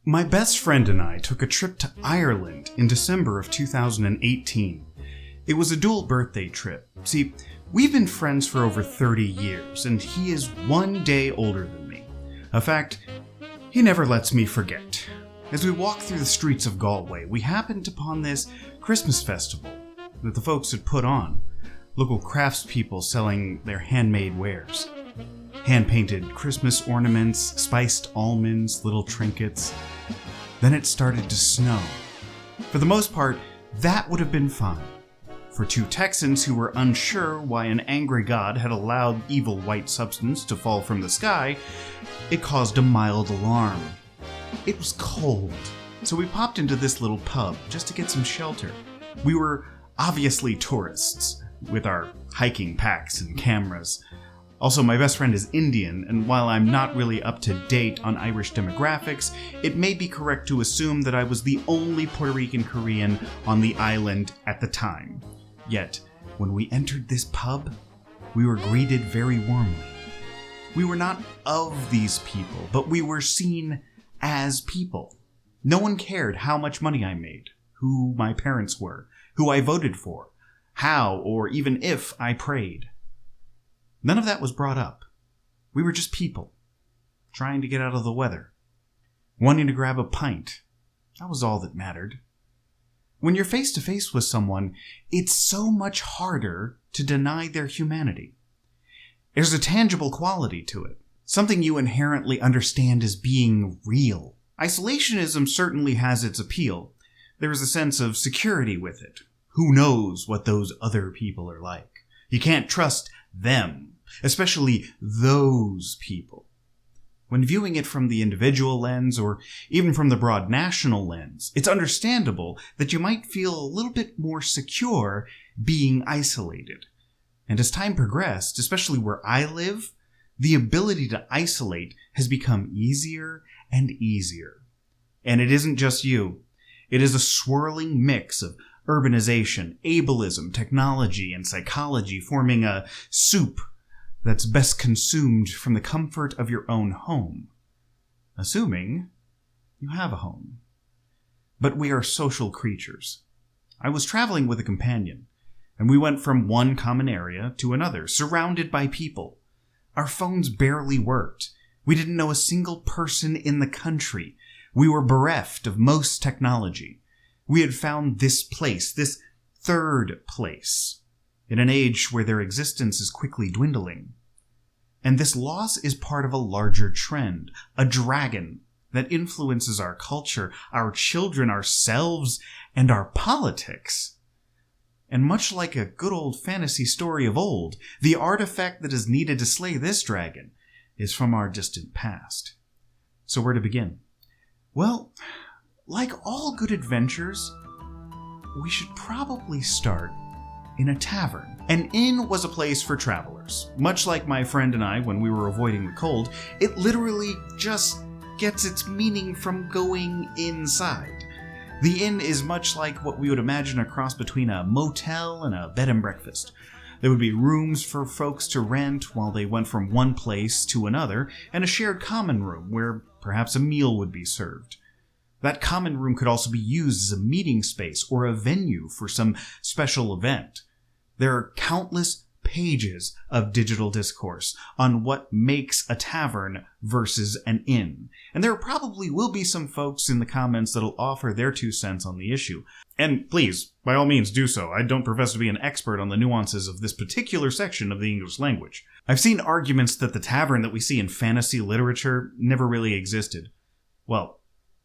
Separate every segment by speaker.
Speaker 1: My best friend and I took a trip to Ireland in December of 2018. It was a dual birthday trip. See, we've been friends for over 30 years, and he is 1 day older than me. A fact he never lets me forget. As we walked through the streets of Galway, we happened upon this Christmas festival that the folks had put on. Local craftspeople selling their handmade wares. Hand-painted Christmas ornaments, spiced almonds, little trinkets. Then it started to snow. For the most part, that would have been fine. For two Texans who were unsure why an angry god had allowed evil white substance to fall from the sky, it caused a mild alarm. It was cold, so we popped into this little pub just to get some shelter. We were obviously tourists, with our hiking packs and cameras. Also, my best friend is Indian, and while I'm not really up to date on Irish demographics, it may be correct to assume that I was the only Puerto Rican Korean on the island at the time. Yet, when we entered this pub, we were greeted very warmly. We were not of these people, but we were seen as people. No one cared how much money I made, who my parents were, who I voted for, how or even if I prayed. None of that was brought up. We were just people, trying to get out of the weather, wanting to grab a pint. That was all that mattered. When you're face to face with someone, it's so much harder to deny their humanity. There's a tangible quality to it, something you inherently understand as being real. Isolationism certainly has its appeal. There is a sense of security with it. Who knows what those other people are like? You can't trust them, especially those people. When viewing it from the individual lens, or even from the broad national lens, it's understandable that you might feel a little bit more secure being isolated. And as time progressed, especially where I live, the ability to isolate has become easier and easier. And it isn't just you. It is a swirling mix of urbanization, ableism, technology, and psychology forming a soup that's best consumed from the comfort of your own home. Assuming you have a home. But we are social creatures. I was traveling with a companion, and we went from one common area to another, surrounded by people. Our phones barely worked. We didn't know a single person in the country. We were bereft of most technology. We had found this place, this third place, in an age where their existence is quickly dwindling. And this loss is part of a larger trend, a dragon that influences our culture, our children, ourselves, and our politics. And much like a good old fantasy story of old, the artifact that is needed to slay this dragon is from our distant past. So where to begin? Well, like all good adventures, we should probably start in a tavern. An inn was a place for travelers. Much like my friend and I when we were avoiding the cold, it literally just gets its meaning from going inside. The inn is much like what we would imagine a cross between a motel and a bed and breakfast. There would be rooms for folks to rent while they went from one place to another, and a shared common room where perhaps a meal would be served. That common room could also be used as a meeting space or a venue for some special event. There are countless pages of digital discourse on what makes a tavern versus an inn. And there probably will be some folks in the comments that'll offer their 2 cents on the issue. And please, by all means, do so. I don't profess to be an expert on the nuances of this particular section of the English language. I've seen arguments that the tavern that we see in fantasy literature never really existed. Well,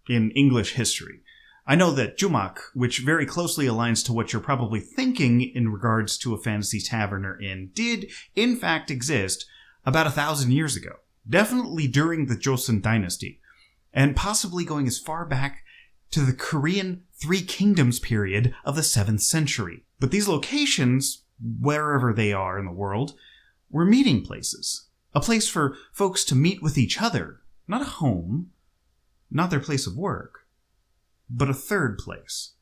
Speaker 1: in English history. I know that Jumak, which very closely aligns to what you're probably thinking in regards to a fantasy tavern or inn, did in fact exist about 1,000 years ago. Definitely during the Joseon dynasty, and possibly going as far back to the Korean Three Kingdoms period of the 7th century. But these locations, wherever they are in the world, were meeting places. A place for folks to meet with each other, not a home, not their place of work, but a third place.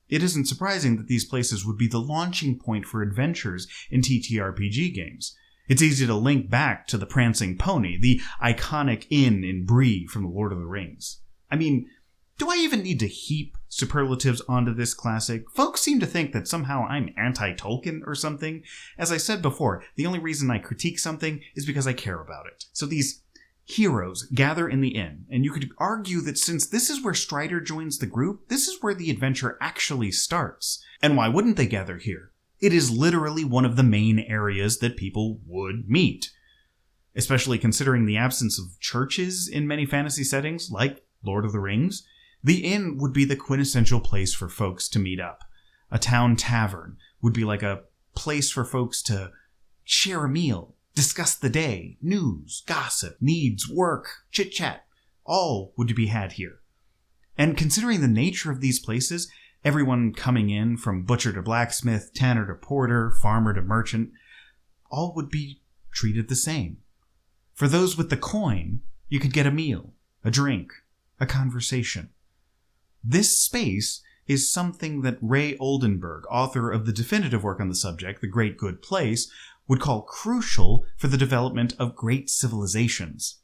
Speaker 1: It isn't surprising that these places would be the launching point for adventures in TTRPG games. It's easy to link back to the Prancing Pony, the iconic inn in Bree from The Lord of the Rings. I mean, Do I even need to heap superlatives onto this classic? Folks seem to think that somehow I'm anti-Tolkien or something. As I said before, the only reason I critique something is because I care about it. So these heroes gather in the inn, and you could argue that since this is where Strider joins the group, this is where the adventure actually starts. And why wouldn't they gather here? It is literally one of the main areas that people would meet. Especially considering the absence of churches in many fantasy settings, like Lord of the Rings. The inn would be the quintessential place for folks to meet up. A town tavern would be like a place for folks to share a meal, discuss the day, news, gossip, needs, work, chit-chat. All would be had here. And considering the nature of these places, everyone coming in from butcher to blacksmith, tanner to porter, farmer to merchant, all would be treated the same. For those with the coin, you could get a meal, a drink, a conversation. This space is something that Ray Oldenburg, author of the definitive work on the subject, The Great Good Place, would call crucial for the development of great civilizations.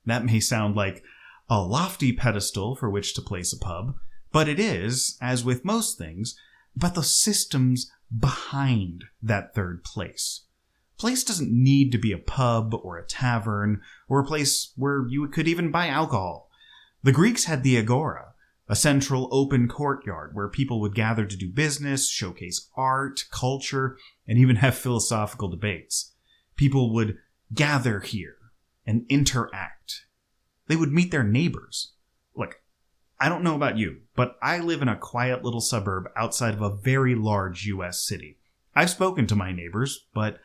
Speaker 1: That may sound like a lofty pedestal for which to place a pub, but it is, as with most things, about the systems behind that third place. Place doesn't need to be a pub or a tavern or a place where you could even buy alcohol. The Greeks had the agora, a central open courtyard where people would gather to do business, showcase art, culture, and even have philosophical debates. People would gather here and interact. They would meet their neighbors. Look, I don't know about you, but I live in a quiet little suburb outside of a very large U.S. city. I've spoken to my neighbors, but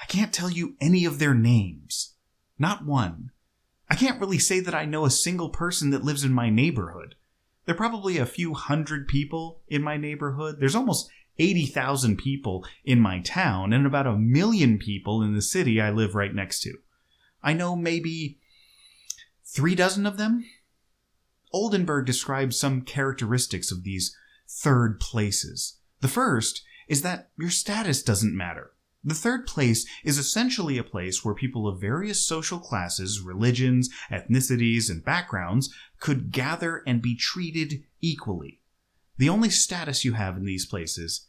Speaker 1: I can't tell you any of their names. Not one. I can't really say that I know a single person that lives in my neighborhood. There are probably a few hundred people in my neighborhood. There's almost 80,000 people in my town and about 1 million people in the city I live right next to. I know maybe 3 dozen of them. Oldenburg describes some characteristics of these third places. The first is that your status doesn't matter. The third place is essentially a place where people of various social classes, religions, ethnicities, and backgrounds could gather and be treated equally. The only status you have in these places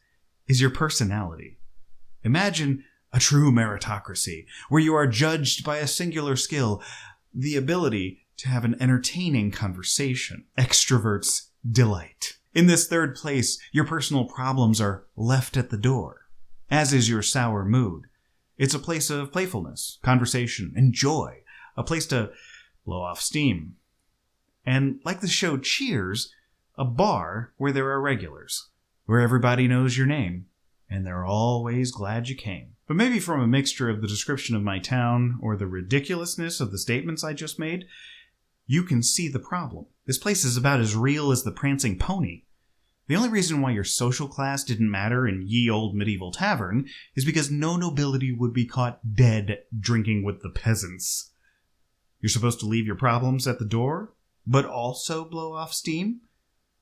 Speaker 1: is your personality. Imagine a true meritocracy, where you are judged by a singular skill, the ability to have an entertaining conversation. Extroverts delight. In this third place, your personal problems are left at the door, as is your sour mood. It's a place of playfulness, conversation, and joy, a place to blow off steam. And like the show Cheers, a bar where there are regulars, where everybody knows your name, and they're always glad you came. But maybe from a mixture of the description of my town or the ridiculousness of the statements I just made, you can see the problem. This place is about as real as the prancing pony. The only reason why your social class didn't matter in ye old medieval tavern is because no nobility would be caught dead drinking with the peasants. You're supposed to leave your problems at the door, but also blow off steam?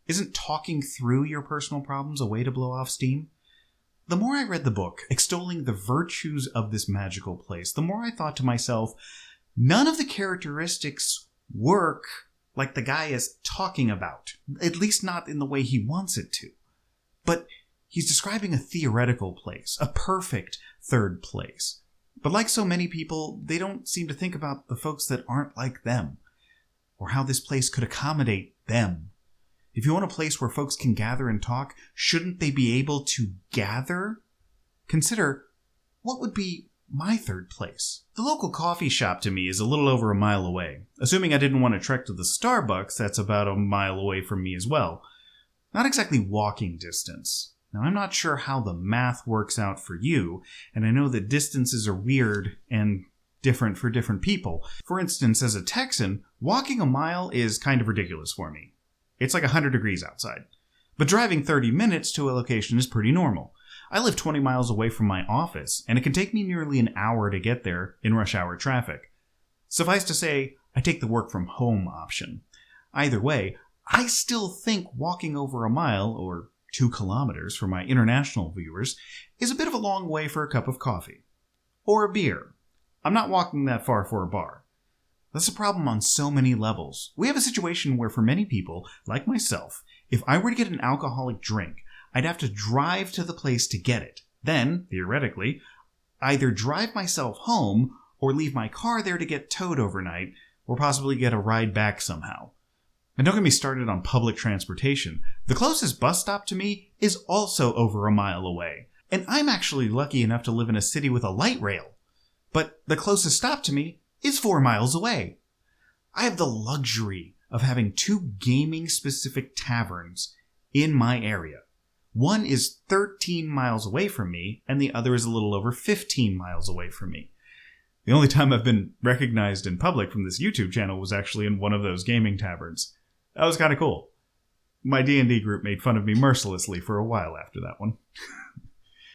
Speaker 1: Isn't talking through your personal problems a way to blow off steam? The more I read the book, extolling the virtues of this magical place, the more I thought to myself, none of the characteristics work like the guy is talking about, at least not in the way he wants it to. But he's describing a theoretical place, a perfect third place. But like so many people, they don't seem to think about the folks that aren't like them, or how this place could accommodate them. If you want a place where folks can gather and talk, shouldn't they be able to gather? Consider, what would be my third place? The local coffee shop to me is a little over a mile away. Assuming I didn't want to trek to the Starbucks, that's about a mile away from me as well. Not exactly walking distance. Now, I'm not sure how the math works out for you, and I know that distances are weird and different for different people. For instance, as a Texan, walking a mile is kind of ridiculous for me. It's like 100 degrees outside. But driving 30 minutes to a location is pretty normal. I live 20 miles away from my office, and it can take me nearly an hour to get there in rush hour traffic. Suffice to say, I take the work from home option. Either way, I still think walking over a mile, or 2 kilometers for my international viewers, is a bit of a long way for a cup of coffee. Or a beer. I'm not walking that far for a bar. That's a problem on so many levels. We have a situation where for many people, like myself, if I were to get an alcoholic drink, I'd have to drive to the place to get it. Then, theoretically, either drive myself home or leave my car there to get towed overnight, or possibly get a ride back somehow. And don't get me started on public transportation. The closest bus stop to me is also over a mile away. And I'm actually lucky enough to live in a city with a light rail. But the closest stop to me is 4 miles away. I have the luxury of having 2 gaming-specific taverns in my area. One is 13 miles away from me, and the other is a little over 15 miles away from me. The only time I've been recognized in public from this YouTube channel was actually in one of those gaming taverns. That was kind of cool. My D&D group made fun of me mercilessly for a while after that one.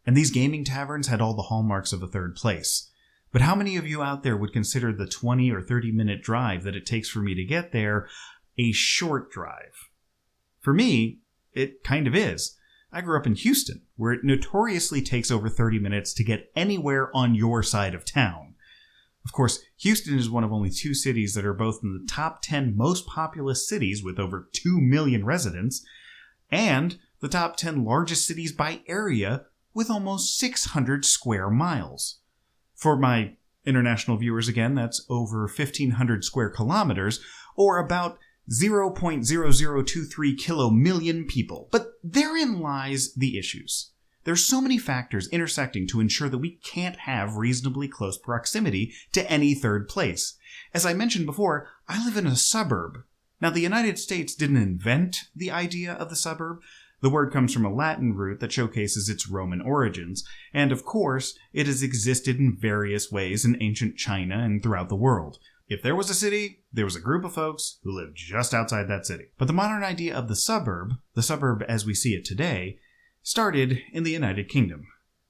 Speaker 1: And these gaming taverns had all the hallmarks of a third place. But how many of you out there would consider the 20 or 30 minute drive that it takes for me to get there a short drive? For me, it kind of is. I grew up in Houston, where it notoriously takes over 30 minutes to get anywhere on your side of town. Of course, Houston is one of only 2 cities that are both in the top 10 most populous cities with over 2 million residents, and the top 10 largest cities by area with almost 600 square miles. For my international viewers again, that's over 1,500 square kilometers, or about 0.0023 kilomillion people. But therein lies the issues. There's so many factors intersecting to ensure that we can't have reasonably close proximity to any third place. As I mentioned before, I live in a suburb. Now, the United States didn't invent the idea of the suburb. The word comes from a Latin root that showcases its Roman origins, and of course, it has existed in various ways in ancient China and throughout the world. If there was a city, there was a group of folks who lived just outside that city. But the modern idea of the suburb as we see it today, started in the United Kingdom.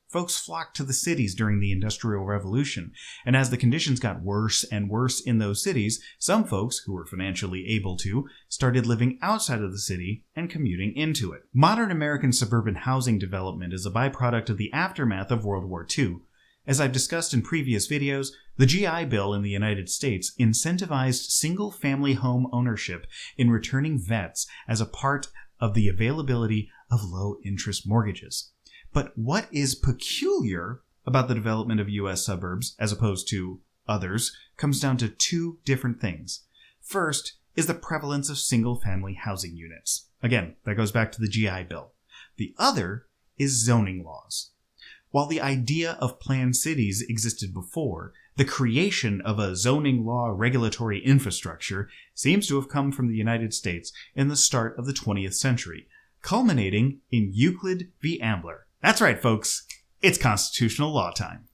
Speaker 1: Folks flocked to the cities during the Industrial Revolution, and as the conditions got worse and worse in those cities, some folks who were financially able to started living outside of the city and commuting into it. Modern American suburban housing development is a byproduct of the aftermath of World War II. As I've discussed in previous videos, the GI Bill in the United States incentivized single-family home ownership in returning vets as a part of the availability of low-interest mortgages. But what is peculiar about the development of U.S. suburbs, as opposed to others, comes down to 2 different things. First is the prevalence of single-family housing units. Again, that goes back to the GI Bill. The other is zoning laws. While the idea of planned cities existed before, the creation of a zoning law regulatory infrastructure seems to have come from the United States in the start of the 20th century, culminating in Euclid v. Ambler. That's right, folks. It's constitutional law time.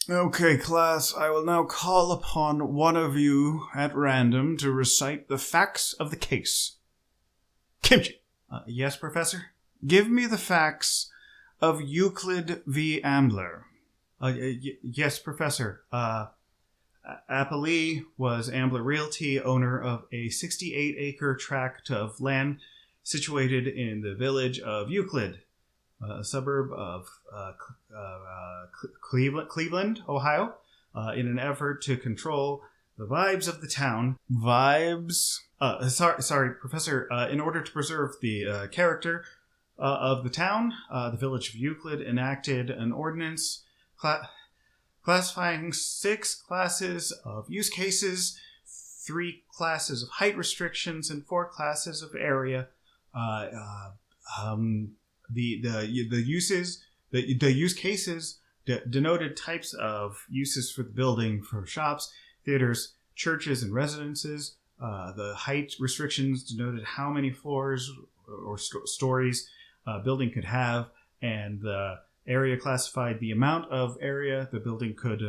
Speaker 1: Okay, class, I will now call upon one of you at random to recite the facts of the case. Kimchi. Yes, Professor? Give me the facts of Euclid v. Ambler. Yes, Professor. Appellee was Ambler Realty, owner of a 68-acre tract of land situated in the village of Euclid, a suburb of Cleveland, Ohio, in an effort to control the vibes of the town. Vibes? Sorry, Professor. In order to preserve the character of the town, the village of Euclid enacted an ordinance classifying 6 classes of use cases, 3 classes of height restrictions, and 4 classes of area. The use cases denoted types of uses for the building for shops, theaters, churches, and residences. The height restrictions denoted how many floors or stories a building could have, and the area classified the amount of area the building could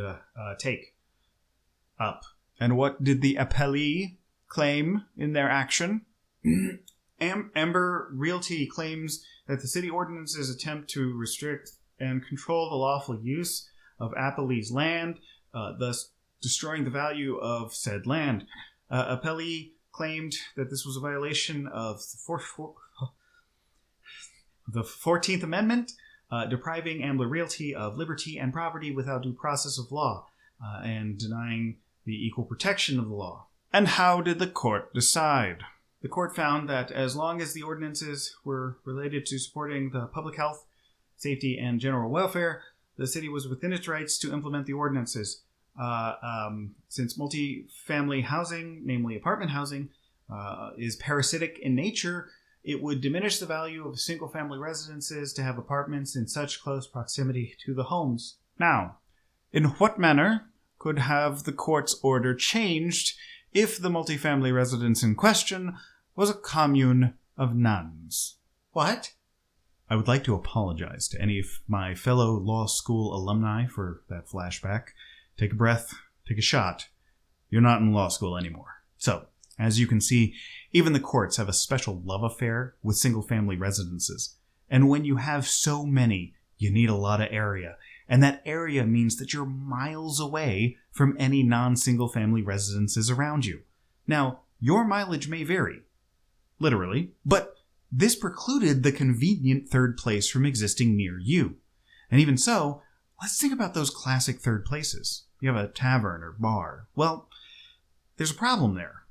Speaker 1: take up. And what did the appellee claim in their action? Amber Realty claims that the city ordinances attempt to restrict and control the lawful use of appellee's land, thus destroying the value of said land. Appellee claimed that this was a violation of the 14th Amendment, depriving Ambler Realty of liberty and property without due process of law, and denying the equal protection of the law. And how did the court decide? The court found that as long as the ordinances were related to supporting the public health, safety, and general welfare, the city was within its rights to implement the ordinances. Since multi-family housing, namely apartment housing, is parasitic in nature, it would diminish the value of single-family residences to have apartments in such close proximity to the homes. Now, in what manner could have the court's order changed if the multifamily residence in question was a commune of nuns? What? I would like to apologize to any of my fellow law school alumni for that flashback. Take a breath, take a shot. You're not in law school anymore. So, as you can see, even the courts have a special love affair with single-family residences. And when you have so many, you need a lot of area. And that area means that you're miles away from any non-single-family residences around you. Now, your mileage may vary, literally, but this precluded the convenient third place from existing near you. And even so, let's think about those classic third places. You have a tavern or bar. Well, there's a problem there.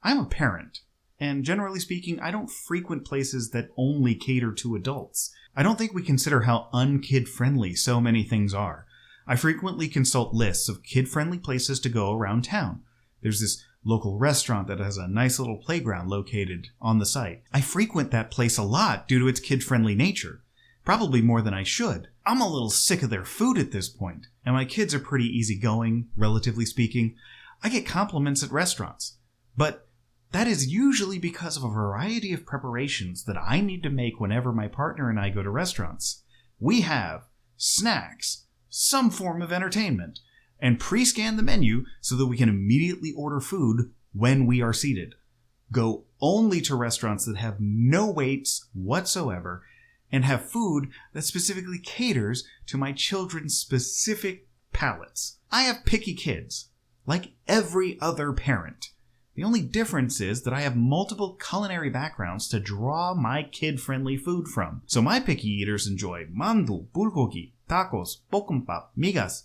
Speaker 1: I'm a parent, and generally speaking, I don't frequent places that only cater to adults. I don't think we consider how unkid-friendly so many things are. I frequently consult lists of kid-friendly places to go around town. There's this local restaurant that has a nice little playground located on the site. I frequent that place a lot due to its kid-friendly nature. Probably more than I should. I'm a little sick of their food at this point, and my kids are pretty easygoing, relatively speaking. I get compliments at restaurants, but that is usually because of a variety of preparations that I need to make whenever my partner and I go to restaurants. We have snacks, some form of entertainment, and pre-scan the menu so that we can immediately order food when we are seated. Go only to restaurants that have no waits whatsoever and have food that specifically caters to my children's specific palates. I have picky kids, like every other parent. The only difference is that I have multiple culinary backgrounds to draw my kid-friendly food from. So my picky eaters enjoy mandu, bulgogi, tacos, bokkeumbap, migas,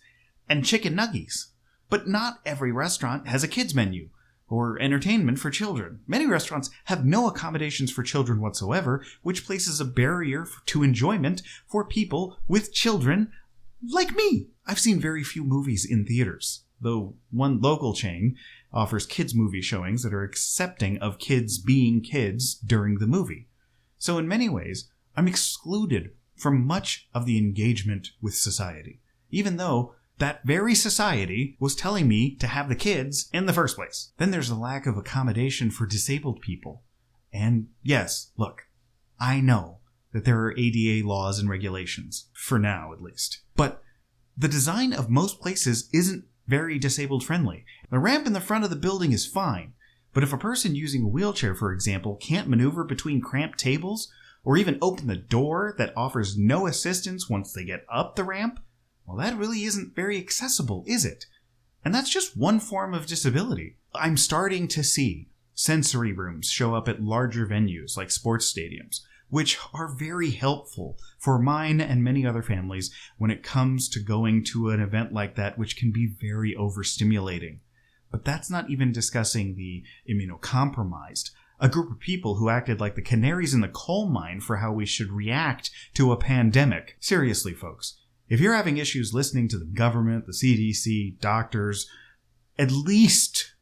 Speaker 1: and chicken nuggies. But not every restaurant has a kids menu or entertainment for children. Many restaurants have no accommodations for children whatsoever, which places a barrier to enjoyment for people with children like me. I've seen very few movies in theaters, though one local chain offers kids' movie showings that are accepting of kids being kids during the movie. So in many ways, I'm excluded from much of the engagement with society, even though that very society was telling me to have the kids in the first place. Then there's a lack of accommodation for disabled people. And yes, look, I know that there are ADA laws and regulations, for now at least. But the design of most places isn't very disabled friendly. The ramp in the front of the building is fine, but if a person using a wheelchair, for example, can't maneuver between cramped tables, or even open the door that offers no assistance once they get up the ramp, well, that really isn't very accessible, is it? And that's just one form of disability. I'm starting to see sensory rooms show up at larger venues like sports stadiums, which are very helpful for mine and many other families when it comes to going to an event like that, which can be very overstimulating. But that's not even discussing the immunocompromised, a group of people who acted like the canaries in the coal mine for how we should react to a pandemic. Seriously, folks, if you're having issues listening to the government, the CDC, doctors, at least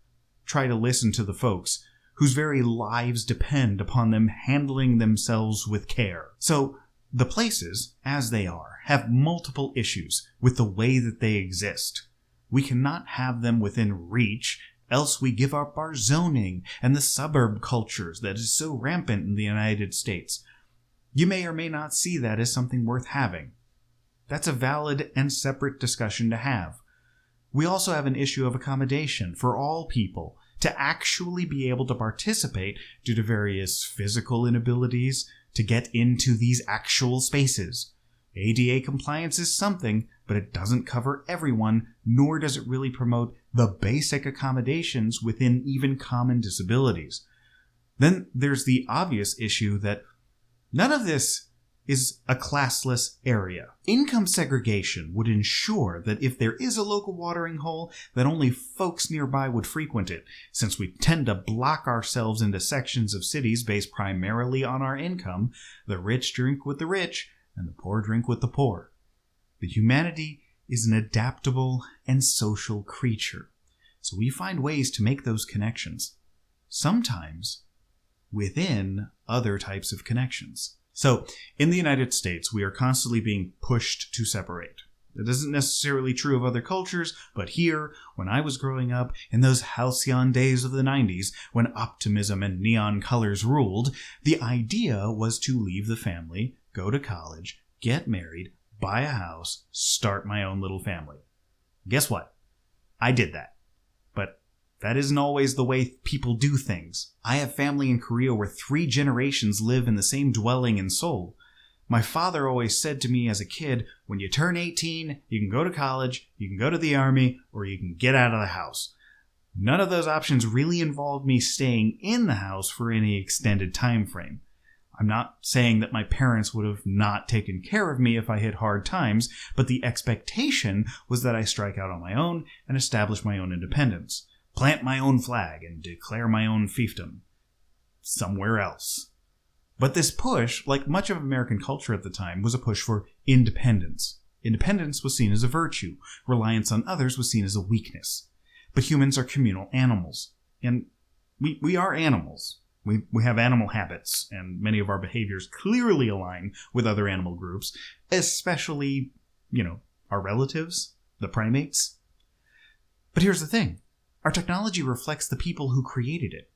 Speaker 1: try to listen to the folks whose very lives depend upon them handling themselves with care. So, the places, as they are, have multiple issues with the way that they exist. We cannot have them within reach, else we give up our zoning and the suburb cultures that is so rampant in the United States. You may or may not see that as something worth having. That's a valid and separate discussion to have. We also have an issue of accommodation for all people to actually be able to participate due to various physical inabilities to get into these actual spaces. ADA compliance is something, but it doesn't cover everyone, nor does it really promote the basic accommodations within even common disabilities. Then there's the obvious issue that none of this is a classless area. Income segregation would ensure that if there is a local watering hole, that only folks nearby would frequent it, since we tend to block ourselves into sections of cities based primarily on our income. The rich drink with the rich, and the poor drink with the poor. But humanity is an adaptable and social creature, so we find ways to make those connections, sometimes within other types of connections. So, in the United States, we are constantly being pushed to separate. That isn't necessarily true of other cultures, but here, when I was growing up, in those halcyon days of the 90s, when optimism and neon colors ruled, the idea was to leave the family, go to college, get married, buy a house, start my own little family. Guess what? I did that. But that isn't always the way people do things. I have family in Korea where 3 generations live in the same dwelling in Seoul. My father always said to me as a kid, when you turn 18, you can go to college, you can go to the army, or you can get out of the house. None of those options really involved me staying in the house for any extended time frame. I'm not saying that my parents would have not taken care of me if I hit hard times, but the expectation was that I strike out on my own and establish my own independence, plant my own flag, and declare my own fiefdom somewhere else. But this push, like much of American culture at the time, was a push for independence. Independence was seen as a virtue. Reliance on others was seen as a weakness. But humans are communal animals. And we are animals. We have animal habits, and many of our behaviors clearly align with other animal groups, especially, our relatives, the primates. But here's the thing. Our technology reflects the people who created it.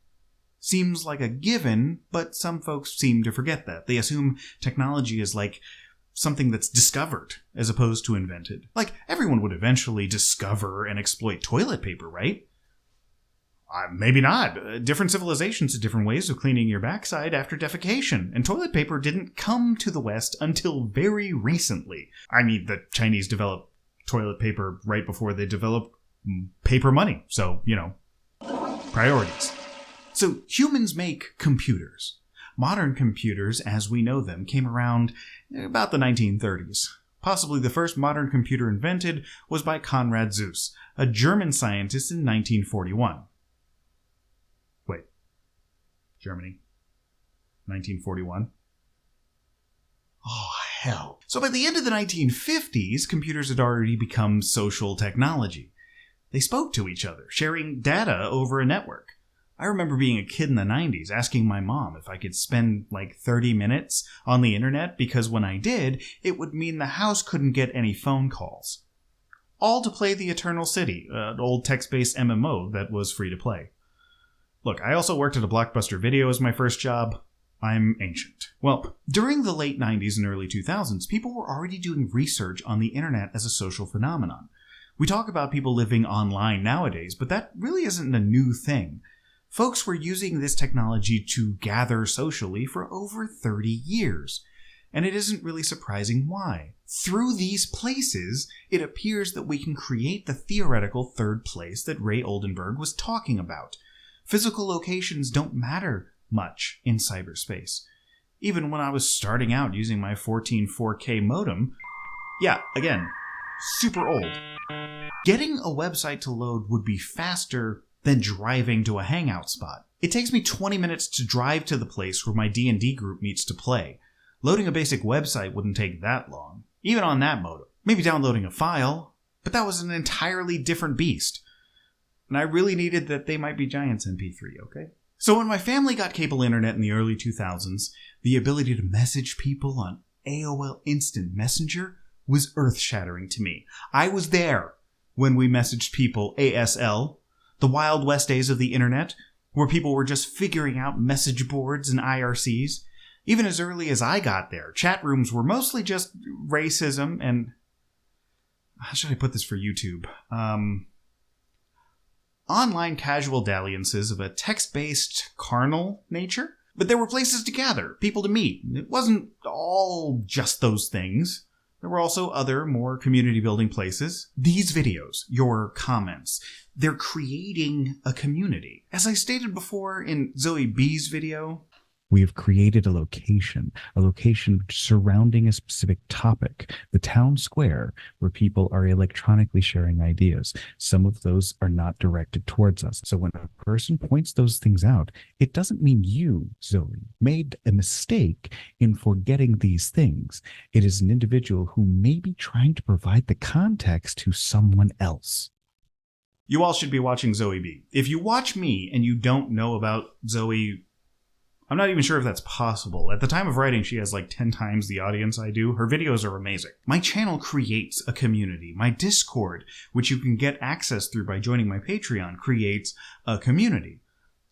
Speaker 1: Seems like a given, but some folks seem to forget that. They assume technology is like something that's discovered as opposed to invented. Like, everyone would eventually discover and exploit toilet paper, right? Maybe not. Different civilizations have different ways of cleaning your backside after defecation, and toilet paper didn't come to the West until very recently. I mean, the Chinese developed toilet paper right before they developed paper money, so, priorities. So, humans make computers. Modern computers, as we know them, came around about the 1930s. Possibly the first modern computer invented was by Konrad Zuse, a German scientist in 1941. Germany. 1941. Oh, hell. So by the end of the 1950s, computers had already become social technology. They spoke to each other, sharing data over a network. I remember being a kid in the 90s asking my mom if I could spend like 30 minutes on the internet because when I did, it would mean the house couldn't get any phone calls. All to play the Eternal City, an old text-based MMO that was free to play. Look, I also worked at a Blockbuster Video as my first job. I'm ancient. Well, during the late 90s and early 2000s, people were already doing research on the internet as a social phenomenon. We talk about people living online nowadays, but that really isn't a new thing. Folks were using this technology to gather socially for over 30 years. And it isn't really surprising why. Through these places, it appears that we can create the theoretical third place that Ray Oldenburg was talking about. Physical locations don't matter much in cyberspace. Even when I was starting out using my 14.4K modem, again, super old. Getting a website to load would be faster than driving to a hangout spot. It takes me 20 minutes to drive to the place where my D&D group meets to play. Loading a basic website wouldn't take that long, even on that modem. Maybe downloading a file, but that was an entirely different beast. And I really needed that They Might Be Giants MP3, okay? So when my family got cable internet in the early 2000s, the ability to message people on AOL Instant Messenger was earth-shattering to me. I was there when we messaged people ASL, the Wild West days of the internet, where people were just figuring out message boards and IRCs. Even as early as I got there, chat rooms were mostly just racism and... How should I put this for YouTube? Online casual dalliances of a text-based, carnal nature. But there were places to gather, people to meet. It wasn't all just those things. There were also other, more community-building places. These videos, your comments, they're creating a community. As I stated before in Zoe B's video,
Speaker 2: We have created a location surrounding a specific topic, the town square, where people are electronically sharing ideas. Some of those are not directed towards us. So when a person points those things out, it doesn't mean you, Zoe, made a mistake in forgetting these things. It is an individual who may be trying to provide the context to someone else.
Speaker 1: You all should be watching Zoe B. If you watch me and you don't know about Zoe, I'm not even sure if that's possible. At the time of writing, she has like 10 times the audience I do. Her videos are amazing. My channel creates a community. My Discord, which you can get access through by joining my Patreon, creates a community.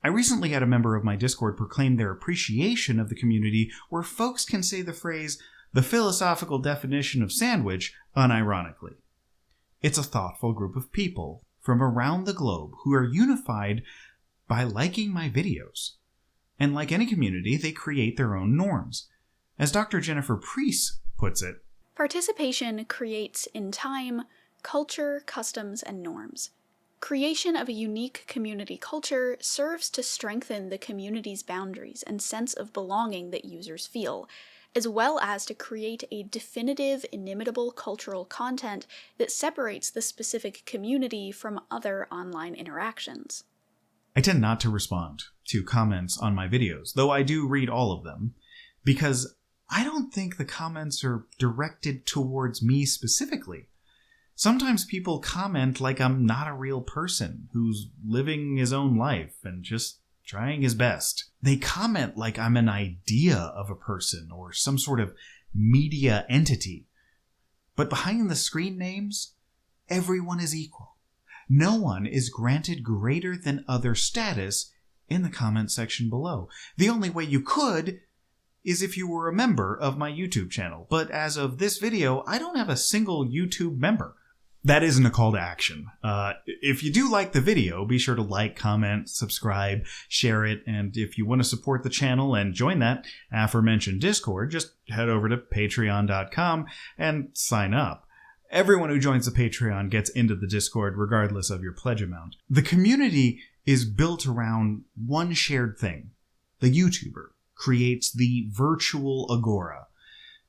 Speaker 1: I recently had a member of my Discord proclaim their appreciation of the community, where folks can say the phrase, the philosophical definition of sandwich, unironically. It's a thoughtful group of people from around the globe who are unified by liking my videos. And like any community, they create their own norms. As Dr. Jennifer Preece puts it,
Speaker 3: participation creates in time, culture, customs, and norms. Creation of a unique community culture serves to strengthen the community's boundaries and sense of belonging that users feel, as well as to create a definitive, inimitable cultural content that separates the specific community from other online interactions.
Speaker 1: I tend not to respond to comments on my videos, though I do read all of them, because I don't think the comments are directed towards me specifically. Sometimes people comment like I'm not a real person who's living his own life and just trying his best. They comment like I'm an idea of a person or some sort of media entity. But behind the screen names, everyone is equal. No one is granted greater than other status in the comment section below. The only way you could is if you were a member of my YouTube channel. But as of this video, I don't have a single YouTube member. That isn't a call to action. If you do like the video, be sure to like, comment, subscribe, share it, and if you want to support the channel and join that aforementioned Discord, just head over to patreon.com and sign up. Everyone who joins the Patreon gets into the Discord regardless of your pledge amount. The community is built around one shared thing. The YouTuber creates the virtual agora.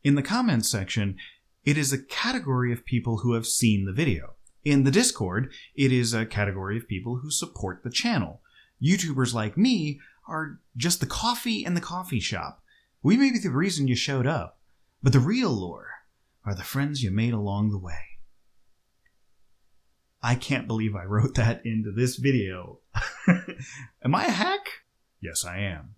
Speaker 1: In the comments section, it is a category of people who have seen the video. In the Discord, it is a category of people who support the channel. YouTubers like me are just the coffee in the coffee shop. We may be the reason you showed up, but the real lore are the friends you made along the way. I can't believe I wrote that into this video. Am I a hack? Yes, I am.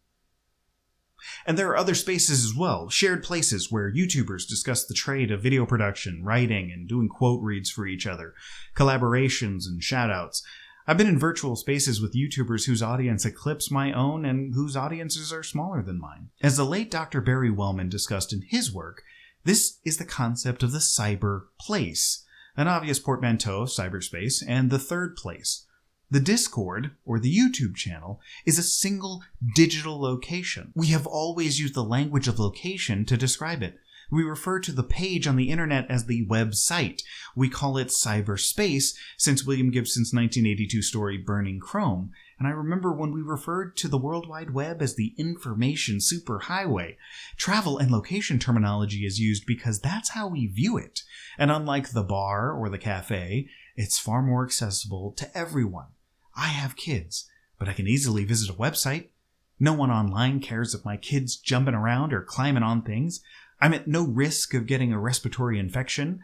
Speaker 1: And there are other spaces as well, shared places where YouTubers discuss the trade of video production, writing, and doing quote reads for each other, collaborations and shoutouts. I've been in virtual spaces with YouTubers whose audience eclipse my own and whose audiences are smaller than mine. As the late Dr. Barry Wellman discussed in his work, this is the concept of the cyber place, an obvious portmanteau of cyberspace, and the third place. The Discord, or the YouTube channel, is a single digital location. We have always used the language of location to describe it. We refer to the page on the internet as the website. We call it cyberspace since William Gibson's 1982 story Burning Chrome. And I remember when we referred to the World Wide Web as the information superhighway. Travel and location terminology is used because that's how we view it. And unlike the bar or the cafe, it's far more accessible to everyone. I have kids, but I can easily visit a website. No one online cares if my kid's jumping around or climbing on things. I'm at no risk of getting a respiratory infection,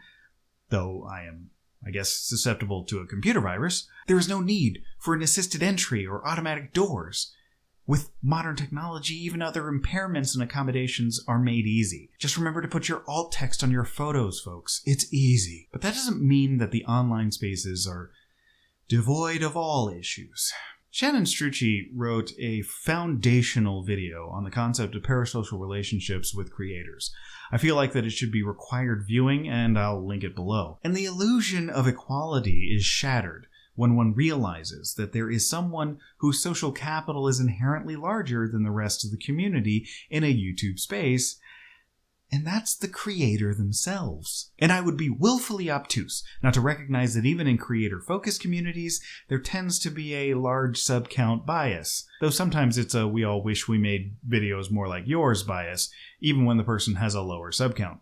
Speaker 1: though I am, I guess, susceptible to a computer virus. There is no need for an assisted entry or automatic doors. With modern technology, even other impairments and accommodations are made easy. Just remember to put your alt text on your photos, folks. It's easy. But that doesn't mean that the online spaces are devoid of all issues. Shannon Strucci wrote a foundational video on the concept of parasocial relationships with creators. I feel like that it should be required viewing, and I'll link it below. And the illusion of equality is shattered when one realizes that there is someone whose social capital is inherently larger than the rest of the community in a YouTube space, And that's the creator themselves. And I would be willfully obtuse not to recognize that even in creator-focused communities, there tends to be a large sub-count bias. Though sometimes it's a we all wish we made videos more like yours bias, even when the person has a lower sub-count.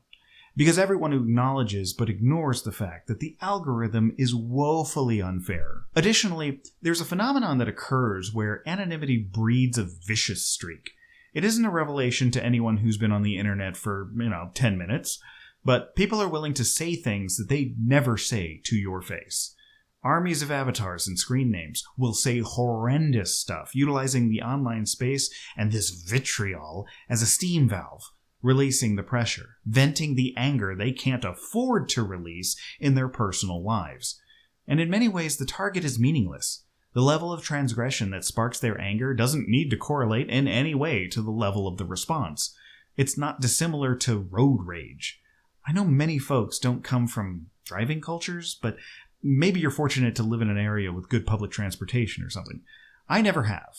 Speaker 1: Because everyone acknowledges but ignores the fact that the algorithm is woefully unfair. Additionally, there's a phenomenon that occurs where anonymity breeds a vicious streak. It isn't a revelation to anyone who's been on the internet for, 10 minutes, but people are willing to say things that they never say to your face. Armies of avatars and screen names will say horrendous stuff, utilizing the online space and this vitriol as a steam valve, releasing the pressure, venting the anger they can't afford to release in their personal lives. And in many ways, the target is meaningless. The level of transgression that sparks their anger doesn't need to correlate in any way to the level of the response. It's not dissimilar to road rage. I know many folks don't come from driving cultures, but maybe you're fortunate to live in an area with good public transportation or something. I never have.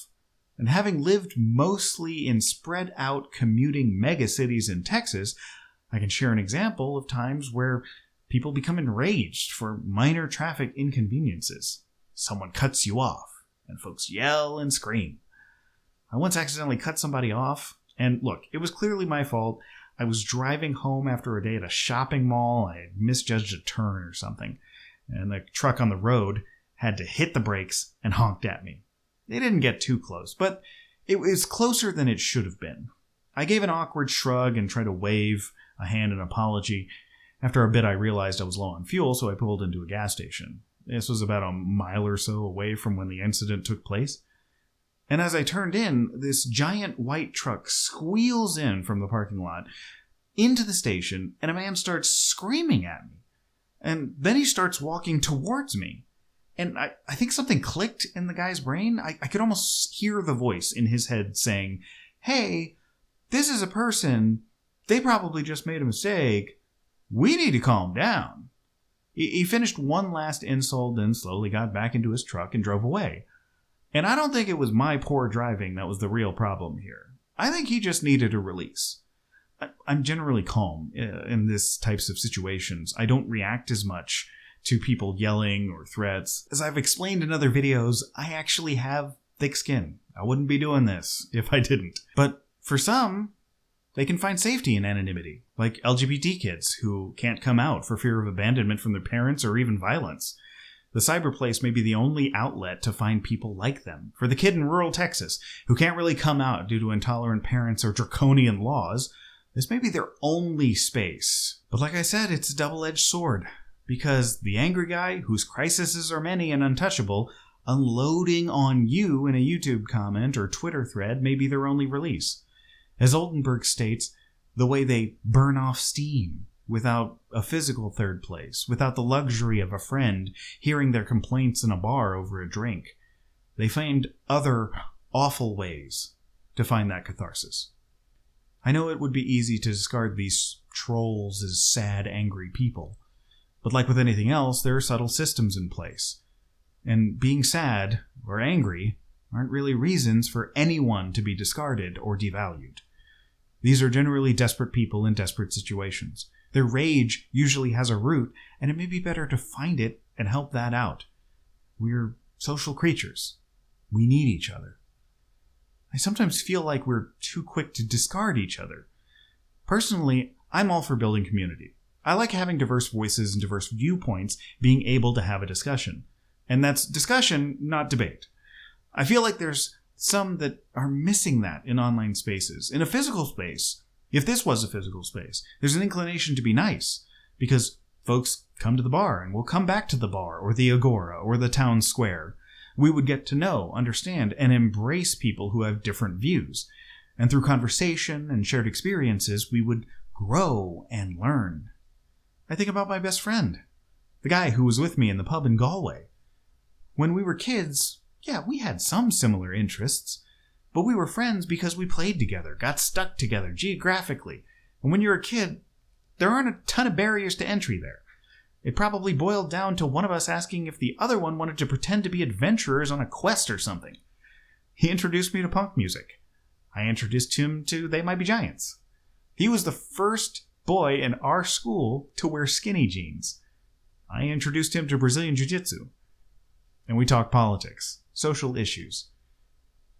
Speaker 1: And having lived mostly in spread out commuting megacities in Texas, I can share an example of times where people become enraged for minor traffic inconveniences. Someone cuts you off, and folks yell and scream. I once accidentally cut somebody off, and look, it was clearly my fault. I was driving home after a day at a shopping mall. I had misjudged a turn or something, and the truck on the road had to hit the brakes and honked at me. They didn't get too close, but it was closer than it should have been. I gave an awkward shrug and tried to wave a hand in apology. After a bit, I realized I was low on fuel, so I pulled into a gas station. This was about a mile or so away from when the incident took place. And as I turned in, this giant white truck squeals in from the parking lot into the station, and a man starts screaming at me. And then he starts walking towards me. And I think something clicked in the guy's brain. I could almost hear the voice in his head saying, "Hey, this is a person. They probably just made a mistake. We need to calm down." He finished one last insult, then slowly got back into his truck and drove away. And I don't think it was my poor driving that was the real problem here. I think he just needed a release. I'm generally calm in this types of situations. I don't react as much to people yelling or threats. As I've explained in other videos, I actually have thick skin. I wouldn't be doing this if I didn't. But for some, they can find safety in anonymity, like LGBT kids who can't come out for fear of abandonment from their parents or even violence. The cyberplace may be the only outlet to find people like them. For the kid in rural Texas who can't really come out due to intolerant parents or draconian laws, this may be their only space. But like I said, it's a double-edged sword, because the angry guy, whose crises are many and untouchable, unloading on you in a YouTube comment or Twitter thread may be their only release. As Oldenburg states, the way they burn off steam without a physical third place, without the luxury of a friend hearing their complaints in a bar over a drink. They find other awful ways to find that catharsis. I know it would be easy to discard these trolls as sad, angry people, but like with anything else, there are subtle systems in place. And being sad or angry aren't really reasons for anyone to be discarded or devalued. These are generally desperate people in desperate situations. Their rage usually has a root, and it may be better to find it and help that out. We're social creatures. We need each other. I sometimes feel like we're too quick to discard each other. Personally, I'm all for building community. I like having diverse voices and diverse viewpoints being able to have a discussion. And that's discussion, not debate. I feel like there's some that are missing that in online spaces. In a physical space, if this was a physical space, there's an inclination to be nice, because folks come to the bar and will come back to the bar or the agora or the town square. We would get to know, understand, and embrace people who have different views. And through conversation and shared experiences, we would grow and learn. I think about my best friend, the guy who was with me in the pub in Galway. When we were kids, yeah, we had some similar interests, but we were friends because we played together, got stuck together geographically. And when you're a kid, there aren't a ton of barriers to entry there. It probably boiled down to one of us asking if the other one wanted to pretend to be adventurers on a quest or something. He introduced me to punk music. I introduced him to They Might Be Giants. He was the first boy in our school to wear skinny jeans. I introduced him to Brazilian Jiu-Jitsu. And we talked politics, social issues.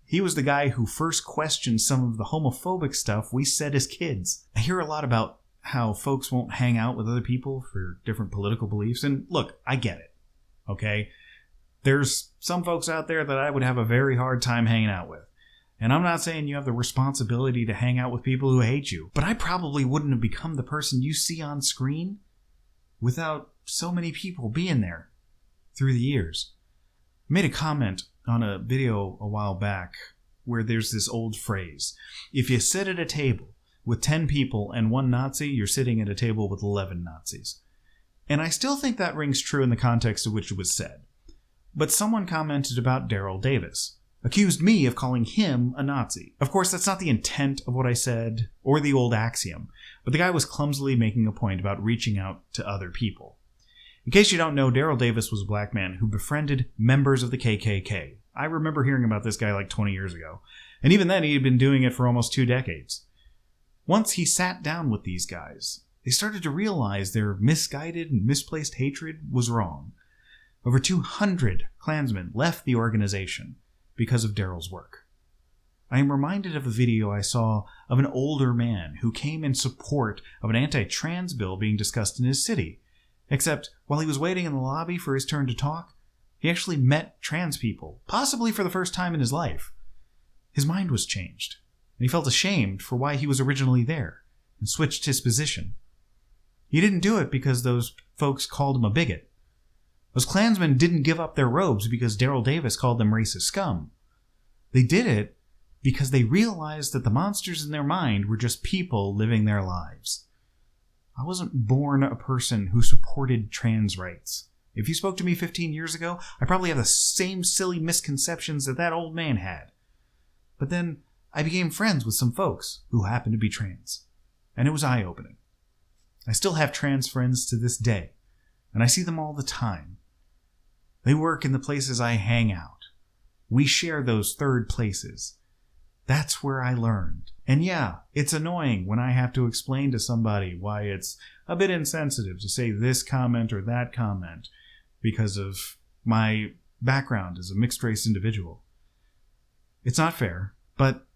Speaker 1: He was the guy who first questioned some of the homophobic stuff we said as kids. I hear a lot about how folks won't hang out with other people for different political beliefs. And look, I get it. Okay? There's some folks out there that I would have a very hard time hanging out with. And I'm not saying you have the responsibility to hang out with people who hate you, but I probably wouldn't have become the person you see on screen without so many people being there through the years. I made a comment on a video a while back where there's this old phrase. If you sit at a table with 10 people and one Nazi, you're sitting at a table with 11 Nazis. And I still think that rings true in the context of which it was said. But someone commented about Daryl Davis, accused me of calling him a Nazi. Of course, that's not the intent of what I said, or the old axiom, but the guy was clumsily making a point about reaching out to other people. In case you don't know, Daryl Davis was a black man who befriended members of the KKK. I remember hearing about this guy like 20 years ago, and even then he had been doing it for almost 2 decades. Once he sat down with these guys, they started to realize their misguided and misplaced hatred was wrong. Over 200 Klansmen left the organization because of Daryl's work. I am reminded of a video I saw of an older man who came in support of an anti-trans bill being discussed in his city. Except, while he was waiting in the lobby for his turn to talk, he actually met trans people, possibly for the first time in his life. His mind was changed, and he felt ashamed for why he was originally there, and switched his position. He didn't do it because those folks called him a bigot. Those Klansmen didn't give up their robes because Daryl Davis called them racist scum. They did it because they realized that the monsters in their mind were just people living their lives. I wasn't born a person who supported trans rights. If you spoke to me 15 years ago, I probably have the same silly misconceptions that old man had. But then I became friends with some folks who happened to be trans, and it was eye-opening. I still have trans friends to this day, and I see them all the time. They work in the places I hang out. We share those third places. That's where I learned. And yeah, it's annoying when I have to explain to somebody why it's a bit insensitive to say this comment or that comment because of my background as a mixed-race individual. It's not fair, but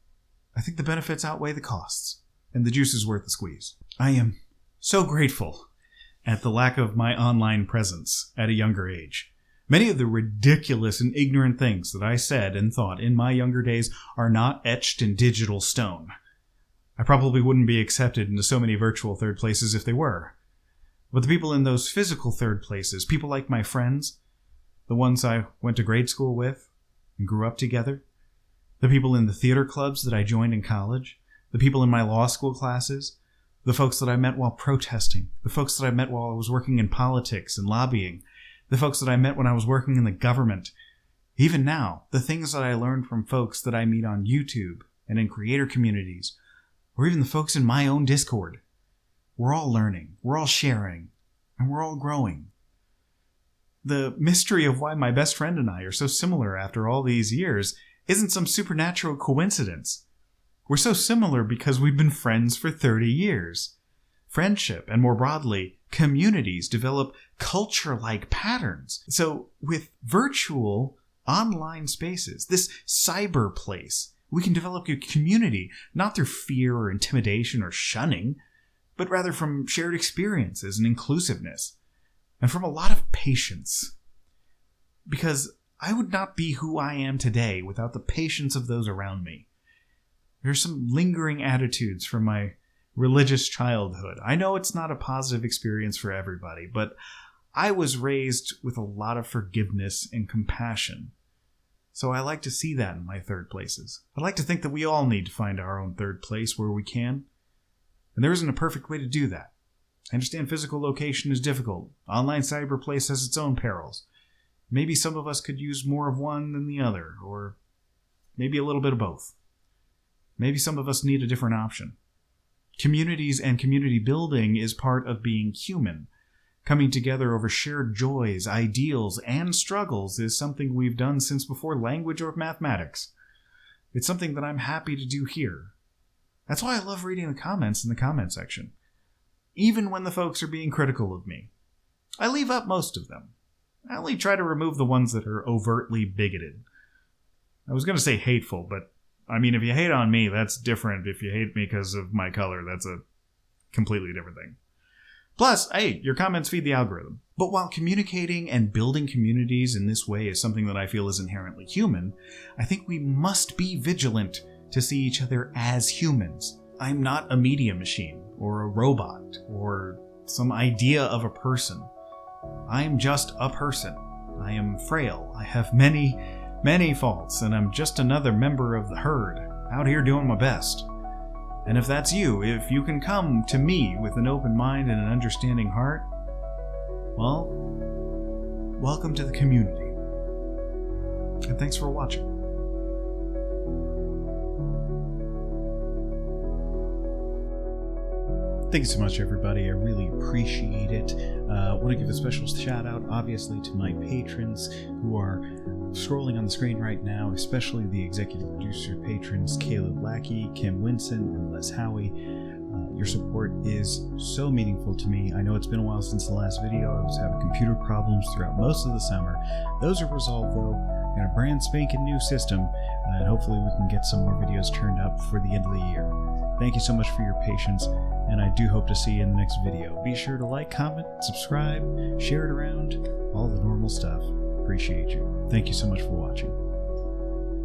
Speaker 1: I think the benefits outweigh the costs, and the juice is worth the squeeze. I am so grateful at the lack of my online presence at a younger age. Many of the ridiculous and ignorant things that I said and thought in my younger days are not etched in digital stone. I probably wouldn't be accepted into so many virtual third places if they were. But the people in those physical third places, people like my friends, the ones I went to grade school with and grew up together, the people in the theater clubs that I joined in college, the people in my law school classes, the folks that I met while protesting, the folks that I met while I was working in politics and lobbying, the folks that I met when I was working in the government. Even now, the things that I learned from folks that I meet on YouTube and in creator communities, or even the folks in my own Discord. We're all learning, we're all sharing, and we're all growing. The mystery of why my best friend and I are so similar after all these years isn't some supernatural coincidence. We're so similar because we've been friends for 30 years. Friendship, and more broadly, communities develop culture-like patterns. So with virtual online spaces, this cyber place, we can develop a community, not through fear or intimidation or shunning, but rather from shared experiences and inclusiveness, and from a lot of patience. Because I would not be who I am today without the patience of those around me. There's some lingering attitudes from my religious childhood. I know it's not a positive experience for everybody, but I was raised with a lot of forgiveness and compassion. So I like to see that in my third places. I like to think that we all need to find our own third place where we can. And there isn't a perfect way to do that. I understand physical location is difficult. Online cyberplace has its own perils. Maybe some of us could use more of one than the other, or maybe a little bit of both. Maybe some of us need a different option. Communities and community building is part of being human. Coming together over shared joys, ideals, and struggles is something we've done since before language or mathematics. It's something that I'm happy to do here. That's why I love reading the comments in the comment section. Even when the folks are being critical of me. I leave up most of them. I only try to remove the ones that are overtly bigoted. I was going to say hateful, but I mean, if you hate on me, that's different. If you hate me because of my color, that's a completely different thing. Plus, hey, your comments feed the algorithm. But while communicating and building communities in this way is something that I feel is inherently human, I think we must be vigilant to see each other as humans. I'm not a media machine, or a robot, or some idea of a person. I'm just a person. I am frail. I have many faults, and I'm just another member of the herd, out here doing my best. And if that's you, if you can come to me with an open mind and an understanding heart, well, welcome to the community. And thanks for watching. Thank you so much, everybody. I really appreciate it. I want to give a special shout out, obviously, to my patrons who are scrolling on the screen right now, especially the executive producer patrons Caleb Lackey, Kim Winson, and Les Howie. Your support is so meaningful to me. I know it's been a while since the last video. I was having computer problems throughout most of the summer. Those are resolved, though. Got a brand spanking new system, and hopefully we can get some more videos turned up for the end of the year. Thank you so much for your patience, and I do hope to see you in the next video. Be sure to like, comment, subscribe, share it around, all the normal stuff. Appreciate you. Thank you so much for watching.